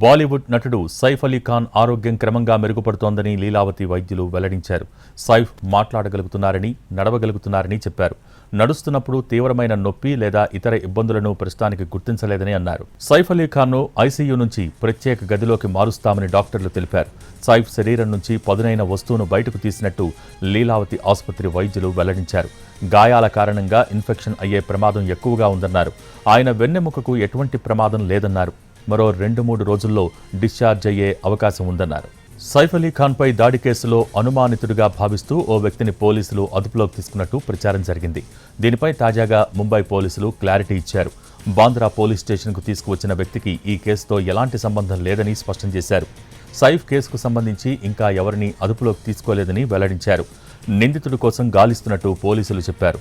బాలీవుడ్ నటుడు సైఫ్ అలీ ఖాన్ ఆరోగ్యం క్రమంగా మెరుగుపడుతోందని లీలావతి వైద్యులు వెల్లడించారు. సైఫ్ మాట్లాడగలుగుతున్నారని, నడవగలుగుతున్నారని చెప్పారు. నడుస్తున్నప్పుడు తీవ్రమైన నొప్పి లేదా ఇతర ఇబ్బందులను ప్రస్తుతానికి గుర్తించలేదని అన్నారు. సైఫ్ అలీ ఖాన్ను ఐసీయూ నుంచి ప్రత్యేక గదిలోకి మారుస్తామని డాక్టర్లు తెలిపారు. సైఫ్ శరీరం నుంచి పదునైన వస్తువును బయటకు తీసినట్టు లీలావతి ఆసుపత్రి వైద్యులు వెల్లడించారు. గాయాల కారణంగా ఇన్ఫెక్షన్ అయ్యే ప్రమాదం ఎక్కువగా ఉందన్నారు. ఆయన వెన్నెముకకు ఎటువంటి ప్రమాదం లేదన్నారు. మరో 2-3 రోజుల్లో డిశ్చార్జ్ అయ్యే అవకాశం ఉందన్నారు. సైఫ్ అలీ ఖాన్పై దాడి కేసులో అనుమానితుడిగా భావిస్తూ ఓ వ్యక్తిని పోలీసులు అదుపులోకి తీసుకున్నట్టు ప్రచారం జరిగింది. దీనిపై తాజాగా ముంబై పోలీసులు క్లారిటీ ఇచ్చారు. బాంద్రా పోలీస్ స్టేషన్కు తీసుకువచ్చిన వ్యక్తికి ఈ కేసుతో ఎలాంటి సంబంధం లేదని స్పష్టం చేశారు. సైఫ్ కేసుకు సంబంధించి ఇంకా ఎవరిని అదుపులోకి తీసుకోలేదని వెల్లడించారు. నిందితుడి కోసం గాలిస్తున్నట్టు పోలీసులు చెప్పారు.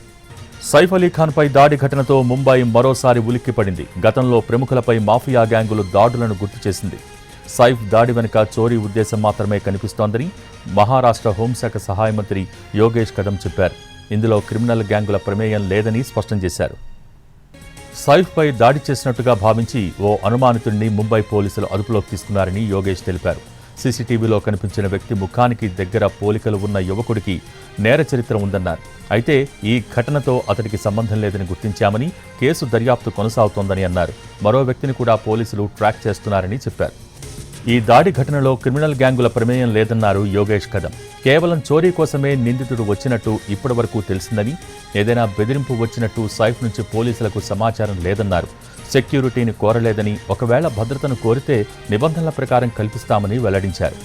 సైఫ్ అలీ ఖాన్పై దాడి ఘటనతో ముంబై మరోసారి ఉలిక్కిపడింది. గతంలో ప్రముఖులపై మాఫియా గ్యాంగులు దాడులను గుర్తు చేసింది. సైఫ్ దాడి వెనుక చోరీ ఉద్దేశం మాత్రమే కనిపిస్తోందని మహారాష్ట్ర హోంశాఖ సహాయ మంత్రి యోగేష్ కదం చెప్పారు. ఇందులో క్రిమినల్ గ్యాంగుల ప్రమేయం లేదని స్పష్టం చేశారు. సైఫ్పై దాడి చేసినట్టుగా భావించి ఓ అనుమానితుడిని ముంబై పోలీసులు అదుపులోకి తీసుకున్నారని యోగేష్ తెలిపారు. సీసీటీవీలో కనిపించిన వ్యక్తి ముఖానికి దగ్గర పోలికలు ఉన్న యువకుడికి నేర చరిత్ర ఉందన్నారు. అయితే ఈ ఘటనతో అతడికి సంబంధం లేదని గుర్తించామని, కేసు దర్యాప్తు కొనసాగుతోందని అన్నారు. మరో వ్యక్తిని కూడా పోలీసులు ట్రాక్ చేస్తున్నారని చెప్పారు. ఈ దాడి ఘటనలో క్రిమినల్ గ్యాంగుల ప్రమేయం లేదన్నారు యోగేష్ కదం. కేవలం చోరీ కోసమే నిందితుడు వచ్చినట్టు ఇప్పటివరకు తెలిసిందని, ఏదైనా బెదిరింపు వచ్చినట్టు సైఫ్ నుంచి పోలీసులకు సమాచారం లేదన్నారు. సెక్యూరిటీని కోరలేదని, ఒకవేళ భద్రతను కోరితే నిబంధనల ప్రకారం కల్పిస్తామని వెల్లడించారు.